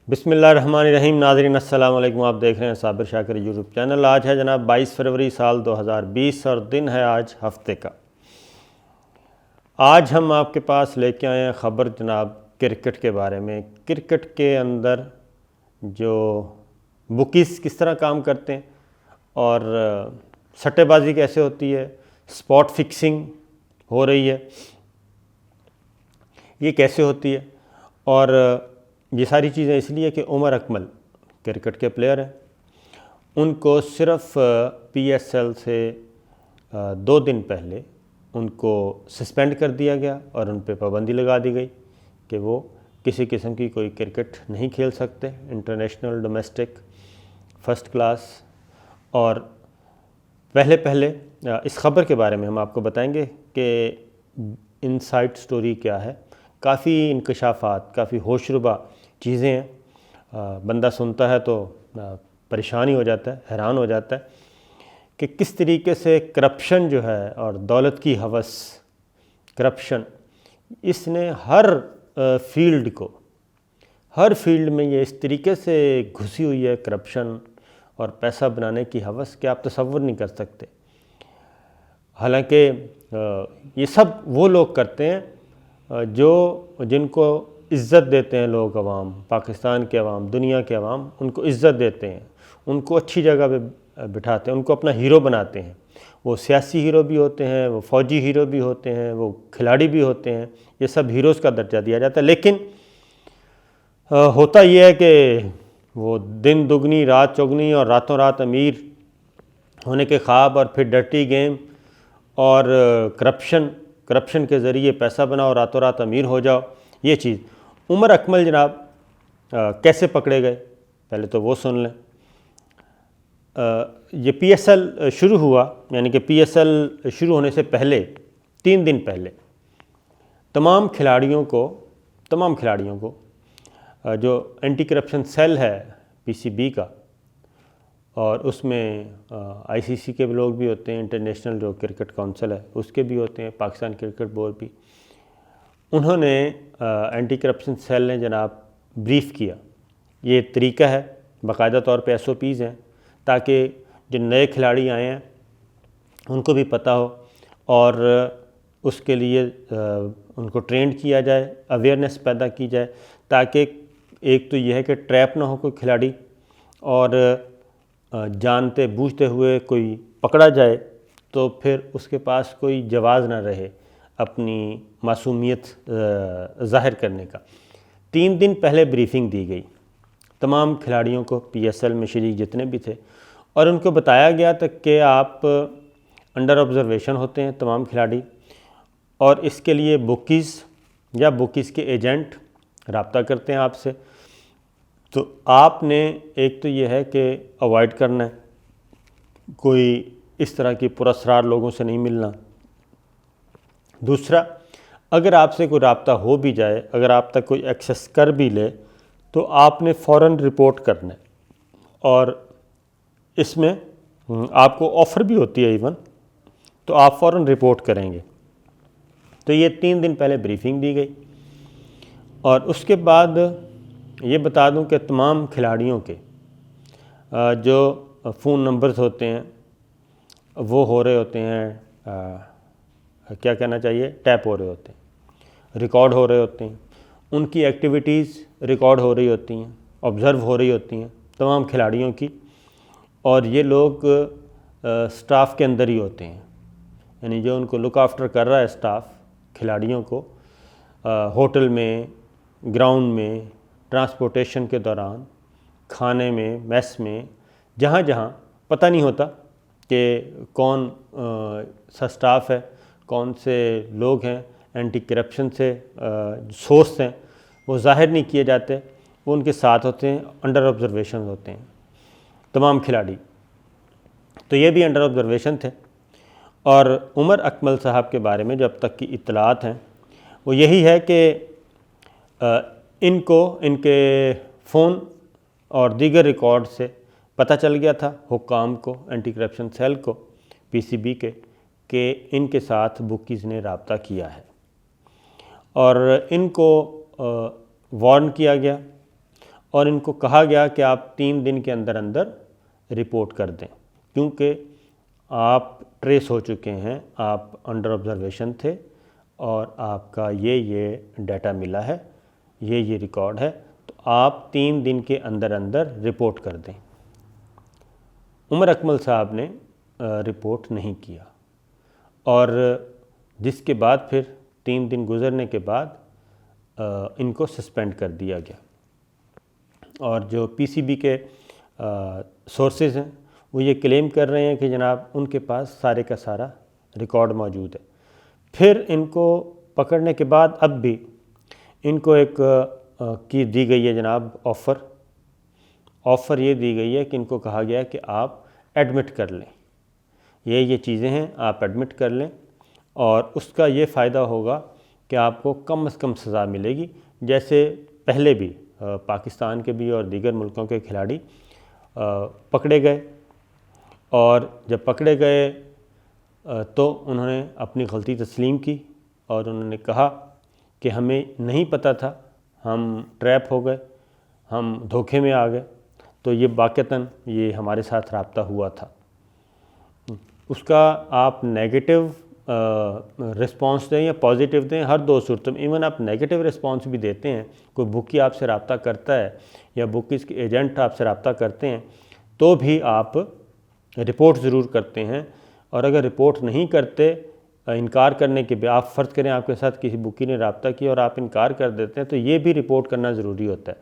بسم اللہ الرحمن الرحیم۔ ناظرین السلام علیکم، آپ دیکھ رہے ہیں صابر شاکر یوٹیوب چینل۔ آج ہے جناب 22 فروری سال 2020 اور دن ہے آج ہفتے کا۔ آج ہم آپ کے پاس لے کے آئے ہیں خبر جناب کرکٹ کے بارے میں۔ کرکٹ کے اندر جو بکیز کس طرح کام کرتے ہیں اور سٹے بازی کیسے ہوتی ہے، اسپاٹ فکسنگ ہو رہی ہے یہ کیسے ہوتی ہے، اور یہ ساری چیزیں اس لیے کہ عمر اکمل کرکٹ کے پلیئر ہیں، ان کو صرف پی ایس ایل سے 2 دن پہلے ان کو سسپینڈ کر دیا گیا اور ان پہ پابندی لگا دی گئی کہ وہ کسی قسم کی کوئی کرکٹ نہیں کھیل سکتے، انٹرنیشنل، ڈومیسٹک، فرسٹ کلاس۔ اور پہلے اس خبر کے بارے میں ہم آپ کو بتائیں گے کہ ان سائڈ سٹوری کیا ہے۔ کافی انکشافات، کافی ہوش ربا چیزیں ہیں، بندہ سنتا ہے تو پریشان ہی ہو جاتا ہے، حیران ہو جاتا ہے کہ کس طریقے سے کرپشن جو ہے اور دولت کی ہوس، کرپشن، اس نے ہر فیلڈ میں یہ اس طریقے سے گھسی ہوئی ہے کرپشن اور پیسہ بنانے کی ہوس کہ آپ تصور نہیں کر سکتے۔ حالانکہ یہ سب وہ لوگ کرتے ہیں جن کو عزت دیتے ہیں لوگ، عوام، پاکستان کے عوام، دنیا کے عوام ان کو عزت دیتے ہیں، ان کو اچھی جگہ پہ بٹھاتے ہیں، ان کو اپنا ہیرو بناتے ہیں۔ وہ سیاسی ہیرو بھی ہوتے ہیں، وہ فوجی ہیرو بھی ہوتے ہیں، وہ کھلاڑی بھی ہوتے ہیں، یہ سب ہیروز کا درجہ دیا جاتا ہے۔ لیکن ہوتا یہ ہے کہ وہ دن دگنی رات چوگنی اور راتوں رات امیر ہونے کے خواب، اور پھر ڈرٹی گیم اور کرپشن کے ذریعے پیسہ بناؤ، راتوں رات امیر ہو جاؤ، یہ چیز۔ عمر اکمل جناب کیسے پکڑے گئے پہلے تو وہ سن لیں۔ یہ پی ایس ایل شروع ہوا، یعنی کہ پی ایس ایل شروع ہونے سے پہلے 3 دن پہلے تمام کھلاڑیوں کو جو اینٹی کرپشن سیل ہے پی سی بی کا، اور اس میں آئی سی سی کے لوگ بھی ہوتے ہیں، انٹرنیشنل جو کرکٹ کونسل ہے اس کے بھی ہوتے ہیں، پاکستان کرکٹ بورڈ بھی، انہوں نے اینٹی کرپشن سیل نے جناب بریف کیا۔ یہ طریقہ ہے، باقاعدہ طور پہ ایس او پیز ہیں، تاکہ جو نئے کھلاڑی آئے ہیں ان کو بھی پتہ ہو، اور اس کے لیے ان کو ٹرینڈ کیا جائے، اویئرنیس پیدا کی جائے، تاکہ ایک تو یہ ہے کہ ٹریپ نہ ہو کوئی کھلاڑی، اور جانتے بوجھتے ہوئے کوئی پکڑا جائے تو پھر اس کے پاس کوئی جواز نہ رہے اپنی معصومیت ظاہر کرنے کا۔ 3 دن پہلے بریفنگ دی گئی تمام کھلاڑیوں کو، پی ایس ایل میں شریک جتنے بھی تھے، اور ان کو بتایا گیا تھا کہ آپ انڈر آبزرویشن ہوتے ہیں تمام کھلاڑی، اور اس کے لیے بکیز یا بکیز کے ایجنٹ رابطہ کرتے ہیں آپ سے، تو آپ نے ایک تو یہ ہے کہ اوائڈ کرنا ہے، کوئی اس طرح کی پراسرار لوگوں سے نہیں ملنا۔ دوسرا، اگر آپ سے کوئی رابطہ ہو بھی جائے، اگر آپ تک کوئی ایکسیس کر بھی لے، تو آپ نے فوراً رپورٹ کرنا ہے، اور اس میں آپ کو آفر بھی ہوتی ہے ایون، تو آپ فوراً رپورٹ کریں گے۔ تو یہ 3 دن پہلے بریفنگ دی گئی، اور اس کے بعد یہ بتا دوں کہ تمام کھلاڑیوں کے جو فون نمبرز ہوتے ہیں وہ ہو رہے ہوتے ہیں، کیا کہنا چاہیے، ٹیپ ہو رہے ہوتے ہیں، ریکارڈ ہو رہے ہوتے ہیں، ان کی ایکٹیویٹیز ریکارڈ ہو رہی ہوتی ہیں، آبزرو ہو رہی ہوتی ہیں تمام کھلاڑیوں کی، اور یہ لوگ سٹاف کے اندر ہی ہوتے ہیں، یعنی جو ان کو لک آفٹر کر رہا ہے سٹاف کھلاڑیوں کو، ہوٹل میں، گراؤنڈ میں، ٹرانسپورٹیشن کے دوران، کھانے میں، میس میں، جہاں پتہ نہیں ہوتا کہ کون سا سٹاف ہے، کون سے لوگ ہیں اینٹی کرپشن سے سورس ہیں، وہ ظاہر نہیں کیے جاتے، وہ ان کے ساتھ ہوتے ہیں، انڈر آبزرویشن ہوتے ہیں تمام کھلاڑی۔ تو یہ بھی انڈر آبزرویشن تھے۔ اور عمر اکمل صاحب کے بارے میں جو اب تک کی اطلاعات ہیں وہ یہی ہے کہ ان کو ان کے فون اور دیگر ریکارڈ سے پتہ چل گیا تھا، حکام کو، اینٹی کرپشن سیل کو، پی سی بی کے، کہ ان کے ساتھ بکیز نے رابطہ کیا ہے، اور ان کو وارن کیا گیا، اور ان کو کہا گیا کہ آپ 3 دن کے اندر اندر رپورٹ کر دیں، کیونکہ آپ ٹریس ہو چکے ہیں، آپ انڈر آبزرویشن تھے اور آپ کا یہ ڈیٹا ملا ہے، یہ ریکارڈ ہے، تو آپ 3 دن کے اندر اندر رپورٹ کر دیں۔ عمر اکمل صاحب نے رپورٹ نہیں کیا، اور جس کے بعد پھر 3 دن گزرنے کے بعد ان کو سسپینڈ کر دیا گیا۔ اور جو پی سی بی کے سورسز ہیں وہ یہ کلیم کر رہے ہیں کہ جناب ان کے پاس سارے کا سارا ریکارڈ موجود ہے۔ پھر ان کو پکڑنے کے بعد اب بھی ان کو ایک کی دی گئی ہے جناب آفر یہ دی گئی ہے کہ ان کو کہا گیا کہ آپ ایڈمٹ کر لیں، یہ چیزیں ہیں، آپ ایڈمٹ کر لیں، اور اس کا یہ فائدہ ہوگا کہ آپ کو کم از کم سزا ملے گی، جیسے پہلے بھی پاکستان کے بھی اور دیگر ملکوں کے کھلاڑی پکڑے گئے، اور جب پکڑے گئے تو انہوں نے اپنی غلطی تسلیم کی اور انہوں نے کہا کہ ہمیں نہیں پتہ تھا، ہم ٹریپ ہو گئے، ہم دھوکے میں آ گئے، تو یہ واقعتاً یہ ہمارے ساتھ رابطہ ہوا تھا۔ اس کا آپ نیگیٹو رسپانس دیں یا پازیٹیو دیں، ہر دو صورتوں میں، ایون آپ نیگیٹو رسپانس بھی دیتے ہیں، کوئی بکی آپ سے رابطہ کرتا ہے یا بکیز کے ایجنٹ آپ سے رابطہ کرتے ہیں، تو بھی آپ رپورٹ ضرور کرتے ہیں، اور اگر رپورٹ نہیں کرتے، انکار کرنے کے بعد، آپ فرض کریں آپ کے ساتھ کسی بکی نے رابطہ کیا اور آپ انکار کر دیتے ہیں، تو یہ بھی رپورٹ کرنا ضروری ہوتا ہے۔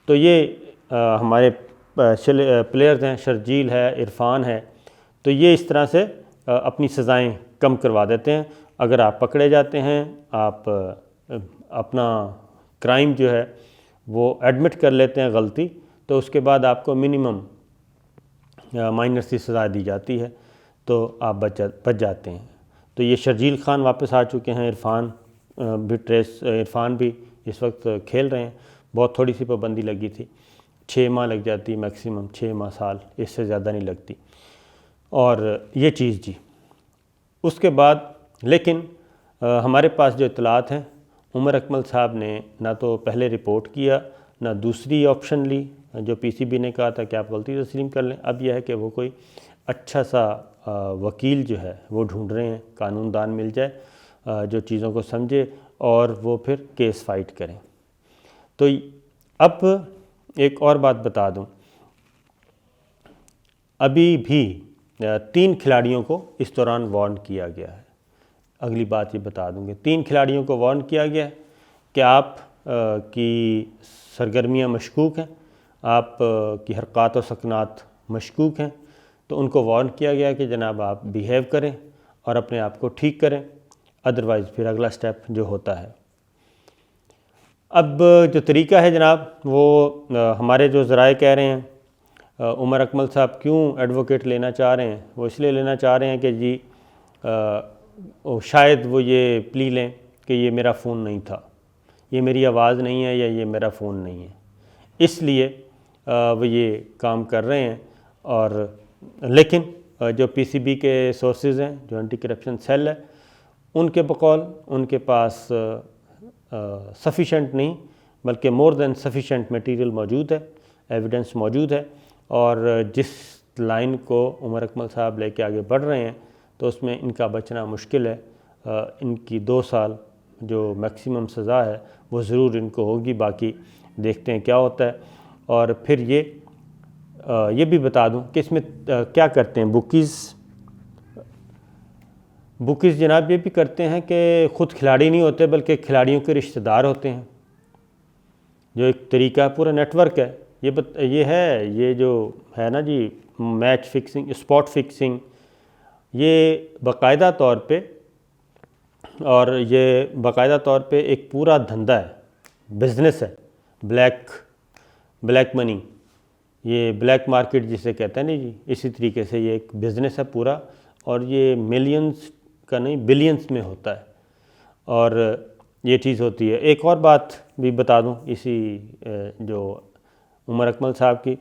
تو یہ ہمارے پلیئرز ہیں، شرجیل ہے، عرفان ہے، تو یہ اس طرح سے اپنی سزائیں کم کروا دیتے ہیں۔ اگر آپ پکڑے جاتے ہیں، آپ اپنا کرائم جو ہے وہ ایڈمٹ کر لیتے ہیں غلطی، تو اس کے بعد آپ کو منیمم مائنر سی سزا دی جاتی ہے، تو آپ بچ جاتے ہیں۔ تو یہ شرجیل خان واپس آ چکے ہیں، عرفان بھی اس وقت کھیل رہے ہیں۔ بہت تھوڑی سی پابندی لگی تھی، 6 ماہ لگ جاتی میکسیمم، 6 ماہ سال، اس سے زیادہ نہیں لگتی۔ اور یہ چیز جی اس کے بعد لیکن ہمارے پاس جو اطلاعات ہیں، عمر اکمل صاحب نے نہ تو پہلے رپورٹ کیا، نہ دوسری آپشن لی جو پی سی بی نے کہا تھا کہ آپ غلطی تسلیم کر لیں۔ اب یہ ہے کہ وہ کوئی اچھا سا وکیل جو ہے وہ ڈھونڈ رہے ہیں، قانون دان مل جائے جو چیزوں کو سمجھے اور وہ پھر کیس فائٹ کریں۔ تو اب ایک اور بات بتا دوں، ابھی بھی 3 کھلاڑیوں کو اس دوران وارن کیا گیا ہے۔ اگلی بات یہ بتا دوں کہ 3 کھلاڑیوں کو وارن کیا گیا ہے کہ آپ کی سرگرمیاں مشکوک ہیں، آپ کی حرکات و سکنات مشکوک ہیں، تو ان کو وارن کیا گیا کہ جناب آپ بیہیو کریں اور اپنے آپ کو ٹھیک کریں، ادروائز پھر اگلا سٹیپ جو ہوتا ہے۔ اب جو طریقہ ہے جناب وہ ہمارے جو ذرائع کہہ رہے ہیں عمر اکمل صاحب کیوں ایڈوکیٹ لینا چاہ رہے ہیں، وہ اس لیے لینا چاہ رہے ہیں کہ جی شاید وہ یہ پلی لیں کہ یہ میرا فون نہیں تھا، یہ میری آواز نہیں ہے، یا یہ میرا فون نہیں ہے، اس لیے وہ یہ کام کر رہے ہیں۔ اور لیکن جو پی سی بی کے سورسز ہیں، جو اینٹی کرپشن سیل ہے، ان کے بقول ان کے پاس سفیشینٹ نہیں بلکہ مور دین سفیشینٹ میٹیریل موجود ہے، ایویڈنس موجود ہے، اور جس لائن کو عمر اکمل صاحب لے کے آگے بڑھ رہے ہیں تو اس میں ان کا بچنا مشکل ہے۔ ان کی 2 سال جو میکسیمم سزا ہے وہ ضرور ان کو ہوگی، باقی دیکھتے ہیں کیا ہوتا ہے۔ اور پھر یہ بھی بتا دوں کہ اس میں کیا کرتے ہیں بکیز جناب یہ بھی کرتے ہیں کہ خود کھلاڑی نہیں ہوتے بلکہ کھلاڑیوں کے رشتہ دار ہوتے ہیں، جو ایک طریقہ پورا نیٹ ورک ہے۔ یہ جو ہے نا جی میچ فکسنگ، اسپاٹ فکسنگ، یہ باقاعدہ طور پہ ایک پورا دھندا ہے، بزنس ہے، بلیک منی، یہ بلیک مارکیٹ جسے کہتے ہیں نہیں جی، اسی طریقے سے یہ ایک بزنس ہے پورا، اور یہ ملینز کا نہیں بلینز میں ہوتا ہے، اور یہ چیز ہوتی ہے۔ ایک اور بات بھی بتا دوں اسی جو عمر اکمل صاحب کی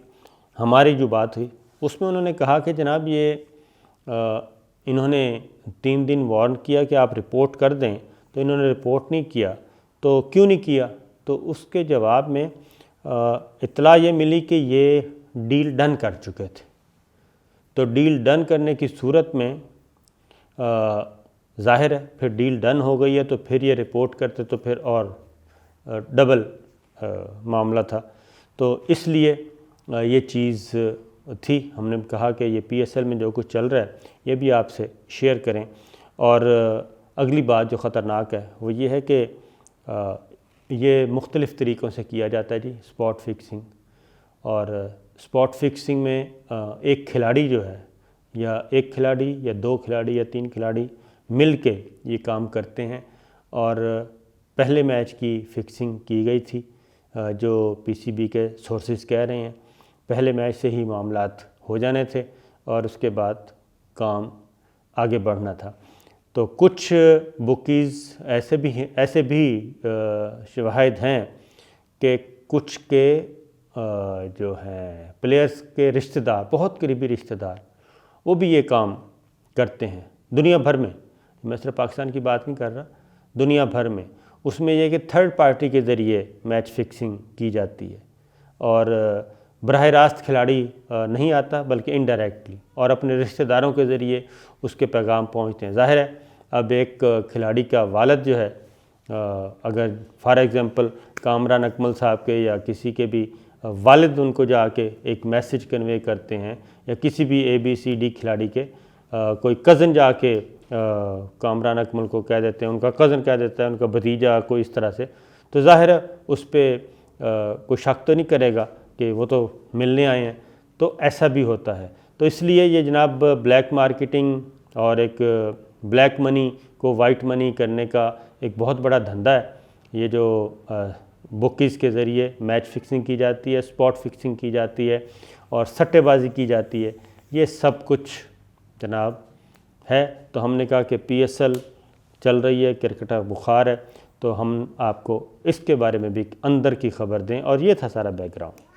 ہماری جو بات ہوئی، اس میں انہوں نے کہا کہ جناب یہ انہوں نے 3 دن وارن کیا کہ آپ رپورٹ کر دیں، تو انہوں نے رپورٹ نہیں کیا، تو کیوں نہیں کیا؟ تو اس کے جواب میں اطلاع یہ ملی کہ یہ ڈیل ڈن کر چکے تھے، تو ڈیل ڈن کرنے کی صورت میں ظاہر ہے پھر ڈیل ڈن ہو گئی ہے تو پھر یہ رپورٹ کرتے تو پھر اور ڈبل معاملہ تھا، تو اس لیے یہ چیز تھی، ہم نے کہا کہ یہ پی ایس ایل میں جو کچھ چل رہا ہے یہ بھی آپ سے شیئر کریں۔ اور اگلی بات جو خطرناک ہے وہ یہ ہے کہ یہ مختلف طریقوں سے کیا جاتا ہے جی اسپاٹ فکسنگ، اور اسپاٹ فکسنگ میں ایک کھلاڑی جو ہے یا ایک کھلاڑی یا دو کھلاڑی یا تین کھلاڑی مل کے یہ کام کرتے ہیں، اور پہلے میچ کی فکسنگ کی گئی تھی، جو پی سی بی کے سورسز کہہ رہے ہیں پہلے میچ سے ہی معاملات ہو جانے تھے اور اس کے بعد کام آگے بڑھنا تھا۔ تو کچھ بکیز ایسے بھی شواہد ہیں کہ کچھ کے جو ہیں پلیئرز کے رشتہ دار، بہت قریبی رشتہ دار، وہ بھی یہ کام کرتے ہیں دنیا بھر میں، میں صرف پاکستان کی بات نہیں کر رہا، دنیا بھر میں۔ اس میں یہ کہ تھرڈ پارٹی کے ذریعے میچ فکسنگ کی جاتی ہے، اور براہ راست کھلاڑی نہیں آتا بلکہ انڈائریکٹلی، اور اپنے رشتہ داروں کے ذریعے اس کے پیغام پہنچتے ہیں۔ ظاہر ہے اب ایک کھلاڑی کا والد جو ہے اگر فار ایگزامپل کامران اکمل صاحب کے یا کسی کے بھی والد ان کو جا کے ایک میسج کنوے کرتے ہیں، یا کسی بھی اے بی سی ڈی کھلاڑی کے کوئی کزن جا کے کامران اکمل کو کہہ دیتے ہیں، ان کا کزن کہہ دیتا ہے، ان کا بھتیجا کوئی اس طرح سے، تو ظاہر ہے اس پہ کوئی شک تو نہیں کرے گا کہ وہ تو ملنے آئے ہیں، تو ایسا بھی ہوتا ہے۔ تو اس لیے یہ جناب بلیک مارکیٹنگ اور ایک بلیک منی کو وائٹ منی کرنے کا ایک بہت بڑا دھندا ہے، یہ جو بکیز کے ذریعے میچ فکسنگ کی جاتی ہے، اسپاٹ فکسنگ کی جاتی ہے اور سٹے بازی کی جاتی ہے، یہ سب کچھ جناب ہے۔ تو ہم نے کہا کہ پی ایس ایل چل رہی ہے، کرکٹ کا بخار ہے، تو ہم آپ کو اس کے بارے میں بھی اندر کی خبر دیں، اور یہ تھا سارا بیک گراؤنڈ۔